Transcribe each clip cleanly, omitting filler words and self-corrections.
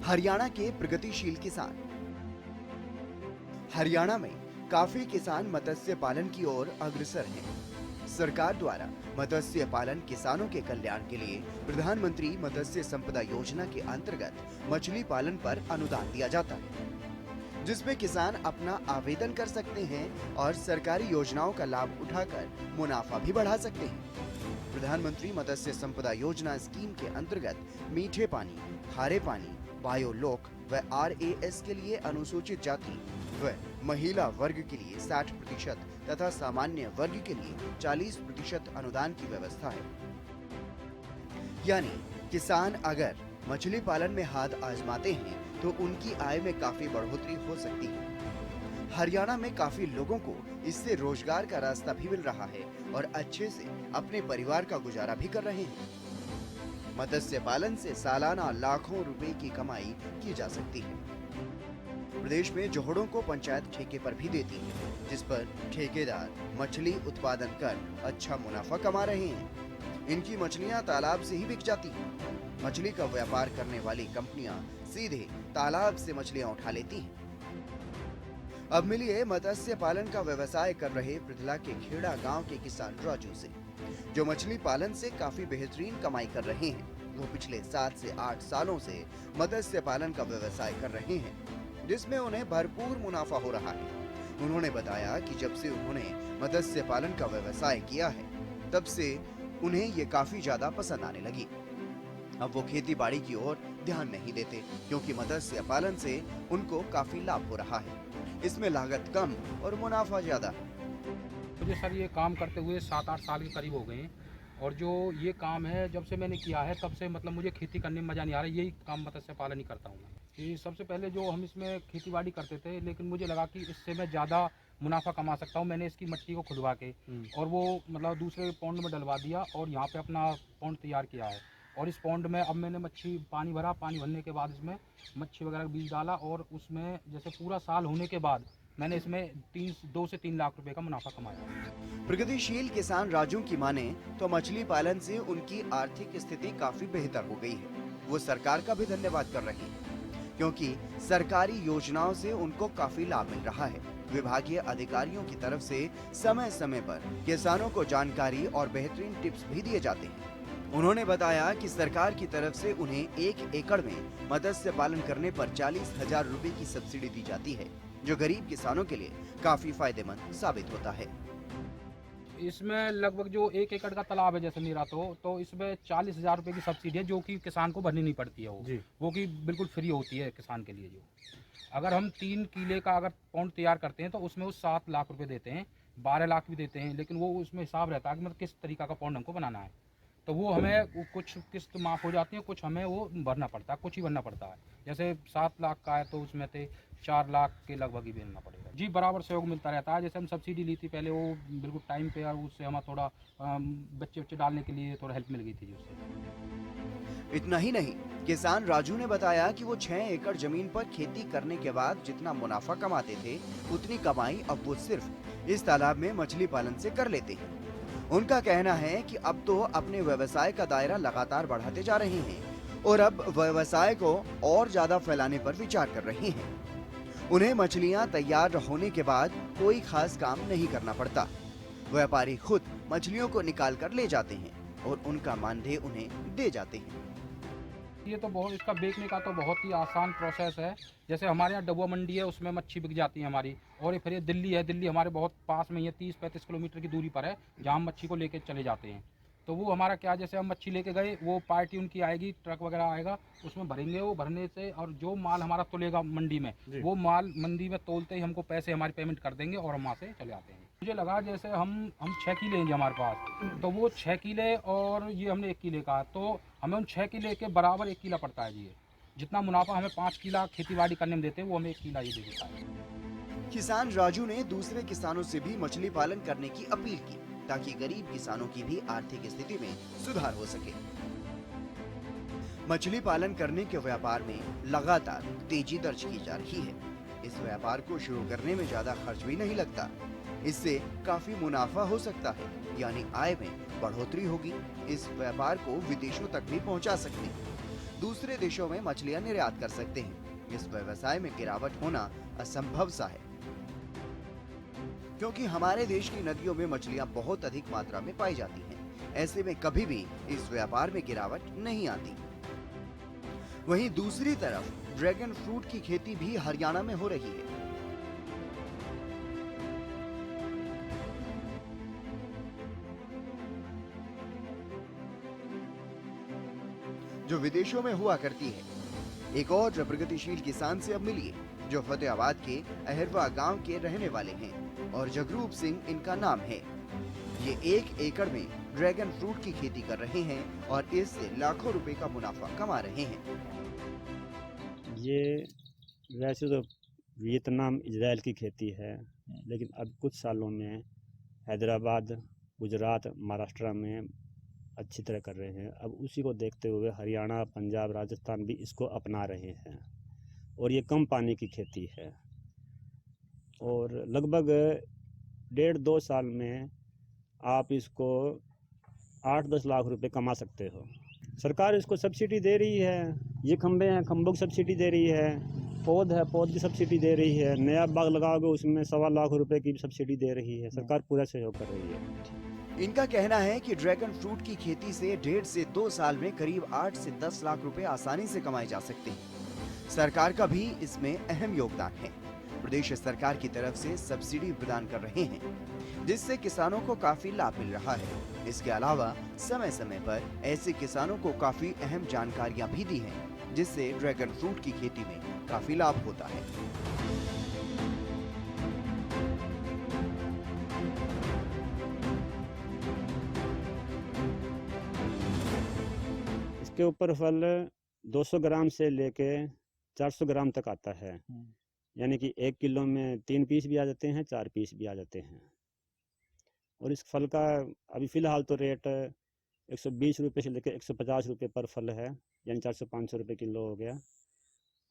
हरियाणा के प्रगतिशील किसान। हरियाणा में काफी किसान मत्स्य पालन की ओर अग्रसर हैं। सरकार द्वारा मत्स्य पालन किसानों के कल्याण के लिए प्रधानमंत्री मत्स्य संपदा योजना के अंतर्गत मछली पालन पर अनुदान दिया जाता है, जिसमें किसान अपना आवेदन कर सकते हैं और सरकारी योजनाओं का लाभ उठाकर मुनाफा भी बढ़ा सकते हैं। प्रधानमंत्री मत्स्य संपदा योजना स्कीम के अंतर्गत मीठे पानी, खारे पानी, बायोलोक व RAS के लिए अनुसूचित जाति व महिला वर्ग के लिए 60% तथा सामान्य वर्ग के लिए 40% अनुदान की व्यवस्था है। यानी किसान अगर मछली पालन में हाथ आजमाते हैं तो उनकी आय में काफी बढ़ोतरी हो सकती है। हरियाणा में काफी लोगों को इससे रोजगार का रास्ता भी मिल रहा है और अच्छे से अपने परिवार का गुजारा भी कर रहे हैं। मत्स्य पालन से सालाना लाखों रुपए की कमाई की जा सकती है। प्रदेश में जोहड़ों को पंचायत ठेके पर भी देती है, जिस पर ठेकेदार मछली उत्पादन कर अच्छा मुनाफा कमा रहे हैं। इनकी मछलियां तालाब से ही बिक जाती हैं। मछली का व्यापार करने वाली कंपनियां सीधे तालाब से मछलियां उठा लेती हैं। अब मिलिए मत्स्य पालन का व्यवसाय कर रहे पृथला के खेड़ा गांव के किसान राजू से, जो मछली पालन से काफी बेहतरीन कमाई कर रहे हैं। वो पिछले 7 से 8 सालों से मत्स्य पालन का व्यवसाय कर रहे हैं, जिसमें उन्हें भरपूर मुनाफा हो रहा है। उन्होंने बताया कि जब से उन्होंने मत्स्य पालन का व्यवसाय किया है, तब से उन्हें ये काफी ज्यादा पसंद आने लगी। अब वो खेती बाड़ी की ओर ध्यान नहीं देते, क्योंकि मत्स्य पालन से उनको काफी लाभ हो रहा है। इसमें लागत कम और मुनाफा ज्यादा। मुझे सर ये काम करते हुए 7-8 साल के करीब हो गए हैं, और जो ये काम है जब से मैंने किया है तब से मतलब मुझे खेती करने में मज़ा नहीं आ रहा है। यही काम मत्स्य पालन ही करता हूँ मैं। कि सबसे पहले जो हम इसमें खेती बाड़ी करते थे, लेकिन मुझे लगा कि इससे मैं ज़्यादा मुनाफा कमा सकता हूँ। मैंने इसकी मिट्टी को खुदवा के और वो मतलब दूसरे पौंड में डलवा दिया और यहाँ पे अपना पौंड तैयार किया है। और इस पौंड में अब मैंने मच्छी पानी भरा, पानी भरने के बाद इसमें मच्छी वगैरह बीज डाला, और उसमें जैसे पूरा साल होने के बाद मैंने इसमें 2 से 3 लाख रुपए का मुनाफा कमाया। प्रगतिशील किसान राजू की माने तो मछली पालन से उनकी आर्थिक स्थिति काफी बेहतर हो गई है। वो सरकार का भी धन्यवाद कर रहे हैं, क्योंकि सरकारी योजनाओं से उनको काफी लाभ मिल रहा है। विभागीय अधिकारियों की तरफ से समय समय पर किसानों को जानकारी और बेहतरीन टिप्स भी दिए जाते हैं। उन्होंने बताया कि सरकार की तरफ से उन्हें 1 एकड़ में मत्स्य पालन करने पर 40,000 रुपए की सब्सिडी दी जाती है, जो गरीब किसानों के लिए काफी फायदेमंद साबित होता है। इसमें लगभग जो 1 एकड़ का तालाब है जैसे मेरा, तो इसमें 40,000 रुपए की सब्सिडी है, जो कि किसान को भरनी नहीं पड़ती है। वो कि बिल्कुल फ्री होती है किसान के लिए। जो अगर हम 3 किले का अगर पौंड तैयार करते हैं तो उसमें वो 7 लाख रुपए देते हैं, 12 लाख भी देते हैं, लेकिन वो उसमें हिसाब रहता है कि मतलब किस तरीका का पौंड हमको बनाना है। तो वो हमें कुछ किस्त माफ़ हो जाती है, कुछ हमें वो भरना पड़ता है, कुछ ही भरना पड़ता है। जैसे 7 लाख का है तो उसमें से 4 लाख के लगभग ही भरना पड़ेगा। जी, बराबर सहयोग मिलता रहता है। जैसे हम सब्सिडी ली थी पहले, वो बिल्कुल टाइम पे, और उससे हमें थोड़ा बच्चे डालने के लिए थोड़ा हेल्प मिल गई थी उससे। इतना ही नहीं, किसान राजू ने बताया कि वो 6 एकड़ जमीन पर खेती करने के बाद जितना मुनाफा कमाते थे, उतनी कमाई अब वो सिर्फ इस तालाब में मछली पालन से कर लेते हैं। उनका कहना है कि अब तो अपने व्यवसाय का दायरा लगातार बढ़ाते जा रहे हैं और अब व्यवसाय को और ज्यादा फैलाने पर विचार कर रहे हैं। उन्हें मछलियां तैयार होने के बाद कोई खास काम नहीं करना पड़ता। व्यापारी खुद मछलियों को निकाल कर ले जाते हैं और उनका मानदेय उन्हें दे जाते हैं। ये तो बहुत, इसका बेचने का तो बहुत ही आसान प्रोसेस है। जैसे हमारे यहाँ डबुआ मंडी है, उसमें मच्छी बिक जाती है हमारी। और फिर ये दिल्ली है, दिल्ली हमारे बहुत पास में ही है, 30-35 किलोमीटर की दूरी पर है, जहाँ हम मच्छी को लेके चले जाते हैं। तो वो हमारा क्या, जैसे हम मच्छी लेके गए, वो पार्टी उनकी आएगी, ट्रक वगैरह आएगा, उसमें भरेंगे। वो भरने से और जो माल हमारा तोलेगा मंडी में, वो माल मंडी में तोलते ही हमको पैसे हमारी पेमेंट कर देंगे और हम वहाँ से चले आते हैं। मुझे लगा जैसे हम 6 किले हैं हमारे पास, तो वो 6 किले और ये हमने 1 किले का, तो हमें उन 6 किले के बराबर 1 किला पड़ता है जी। जितना मुनाफा हमें 5 किला खेती बाड़ी करने में देते हैं, वो हमें 1 किला ये दे देता है। किसान राजू ने दूसरे किसानों से भी मछली पालन करने की अपील की, ताकि गरीब किसानों की भी आर्थिक स्थिति में सुधार हो सके। मछली पालन करने के व्यापार में लगातार तेजी दर्ज की जा रही है। इस व्यापार को शुरू करने में ज्यादा खर्च भी नहीं लगता। इससे काफी मुनाफा हो सकता है, यानी आय में बढ़ोतरी होगी। इस व्यापार को विदेशों तक भी पहुंचा सकते हैं। दूसरे देशों में मछलियां निर्यात कर सकते हैं। इस व्यवसाय में गिरावट होना असंभव सा है, क्योंकि हमारे देश की नदियों में मछलियां बहुत अधिक मात्रा में पाई जाती हैं। ऐसे में कभी भी इस व्यापार में गिरावट नहीं आती। वहीं दूसरी तरफ ड्रैगन फ्रूट की खेती भी हरियाणा में हो रही है। जो विदेशों में हुआ करती है। एक और प्रगतिशील किसान से अब मिलिए, जो फतेहाबाद के अहरवा गांव के रहने वाले हैं और जगरूप सिंह इनका नाम है। ये 1 एकड़ में ड्रैगन फ्रूट की खेती कर रहे हैं और इससे लाखों रुपए का मुनाफा कमा रहे हैं। ये वैसे तो वियतनाम इजराइल की खेती है, लेकिन अब कुछ सालों में हैदराबाद, गुजरात, महाराष्ट्र में अच्छी तरह कर रहे हैं। अब उसी को देखते हुए हरियाणा, पंजाब, राजस्थान भी इसको अपना रहे हैं और ये कम पानी की खेती है और लगभग 1.5-2 साल में आप इसको 8-10 लाख रुपए कमा सकते हो। सरकार इसको सब्सिडी दे रही है। ये खंबे हैं, खंबों की सब्सिडी दे रही है। पौध है, पौध की सब्सिडी दे रही है। नया बाग लगाओगे उसमें 1.25 लाख रुपए की सब्सिडी दे रही है। सरकार पूरा सहयोग कर रही है। इनका कहना है कि ड्रैगन फ्रूट की खेती से 1.5 से 2 साल में करीब 8 से 10 लाख रुपए आसानी से कमाए जा सकते हैं। सरकार का भी इसमें अहम योगदान है। प्रदेश सरकार की तरफ से सब्सिडी प्रदान कर रहे हैं, जिससे किसानों को काफी लाभ मिल रहा है। इसके अलावा समय समय पर ऐसे किसानों को काफी अहम जानकारियां भी दी हैं, जिससे ड्रैगन फ्रूट की खेती में काफी लाभ होता है। इसके ऊपर फल 200 ग्राम से लेके 400 ग्राम तक आता है। यानी कि 1 किलो में 3 पीस भी आ जाते हैं, 4 पीस भी आ जाते हैं। और इस फल का अभी फ़िलहाल तो रेट 120 रुपये से लेकर 150 रुपये पर फल है, यानी 400-500 रुपये किलो हो गया।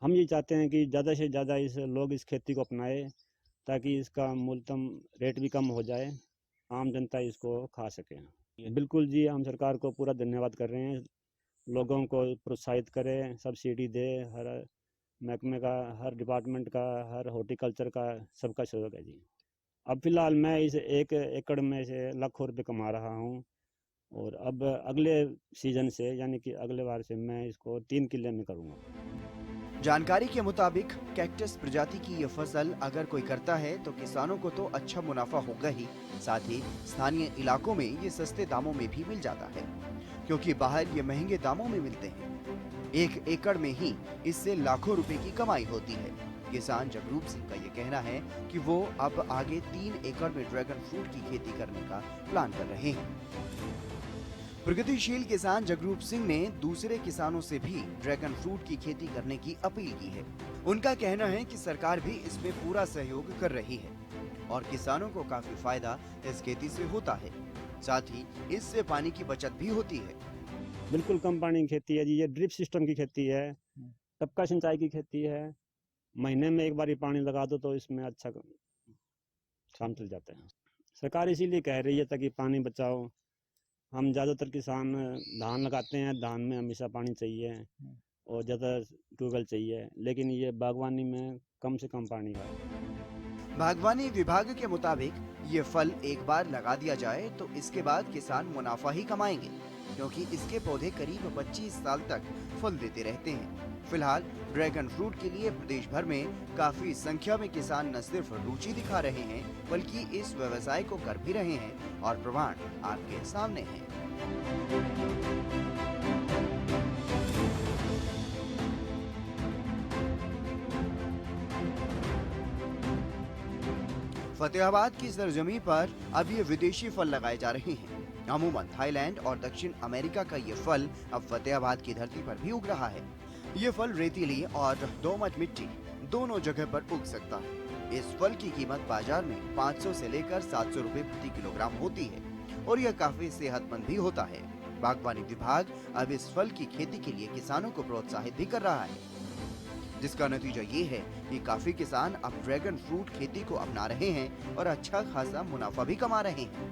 हम ये चाहते हैं कि ज़्यादा से ज़्यादा लोग इस खेती को अपनाएं, ताकि इसका मूल्यतम रेट भी कम हो जाए, आम जनता इसको खा सके। बिल्कुल जी, हम सरकार को पूरा धन्यवाद कर रहे हैं। लोगों को प्रोत्साहित करें, सब्सिडी दे, हर महकमे का, हर डिपार्टमेंट का, हर हॉर्टिकल्चर का, सबका सहयोग है जी। अब फ़िलहाल मैं इस 1 एकड़ में से लाखों रुपए कमा रहा हूँ और अब अगले सीजन से, यानी कि अगले बार से मैं इसको 3 किले में करूँगा। जानकारी के मुताबिक कैक्टस प्रजाति की ये फसल अगर कोई करता है तो किसानों को तो अच्छा मुनाफा होगा ही, साथ ही स्थानीय इलाकों में ये सस्ते दामों में भी मिल जाता है, क्योंकि बाहर ये महंगे दामों में मिलते हैं। 1 एकड़ में ही इससे लाखों रुपए की कमाई होती है। किसान जगरूप सिंह का ये कहना है कि वो अब आगे 3 एकड़ में ड्रैगन फ्रूट की खेती करने का प्लान कर रहे हैं। प्रगतिशील किसान जगरूप सिंह ने दूसरे किसानों से भी ड्रैगन फ्रूट की खेती करने की अपील की है। उनका कहना है कि सरकार भी इसमें पूरा सहयोग कर रही है और किसानों को काफी फायदा इस खेती से होता है। साथ ही इससे पानी की बचत भी होती है। बिल्कुल कम पानी की खेती है जी। ये ड्रिप सिस्टम की खेती है, टपका सिंचाई की खेती है। महीने में एक बार ही पानी लगा दो तो इसमें अच्छा काम चल जाता है। सरकार इसीलिए कह रही है ताकि पानी बचाओ। हम ज़्यादातर किसान धान लगाते हैं, धान में हमेशा पानी चाहिए और ज़्यादा ट्यूबवेल चाहिए, लेकिन ये बागवानी में कम से कम पानी का। बागवानी विभाग के मुताबिक ये फल एक बार लगा दिया जाए तो इसके बाद किसान मुनाफा ही कमाएंगे, क्योंकि इसके पौधे करीब 25 साल तक फल देते रहते हैं। फिलहाल ड्रैगन फ्रूट के लिए प्रदेश भर में काफी संख्या में किसान न सिर्फ रुचि दिखा रहे हैं, बल्कि इस व्यवसाय को कर भी रहे हैं और प्रमाण आपके सामने हैं। फतेहाबाद की सरजमी पर अब ये विदेशी फल लगाए जा रहे हैं। अमूमन थाईलैंड और दक्षिण अमेरिका का ये फल अब फतेहाबाद की धरती पर भी उग रहा है। ये फल रेतीली और दोमट मिट्टी दोनों जगह पर उग सकता है। इस फल की कीमत बाजार में 500 से लेकर 700 रुपए प्रति किलोग्राम होती है और यह काफी सेहतमंद भी होता है। बागवानी विभाग अब इस फल की खेती के लिए किसानों को प्रोत्साहित भी कर रहा है, जिसका नतीजा ये है कि काफी किसान अब ड्रैगन फ्रूट खेती को अपना रहे हैं और अच्छा खासा मुनाफा भी कमा रहे हैं।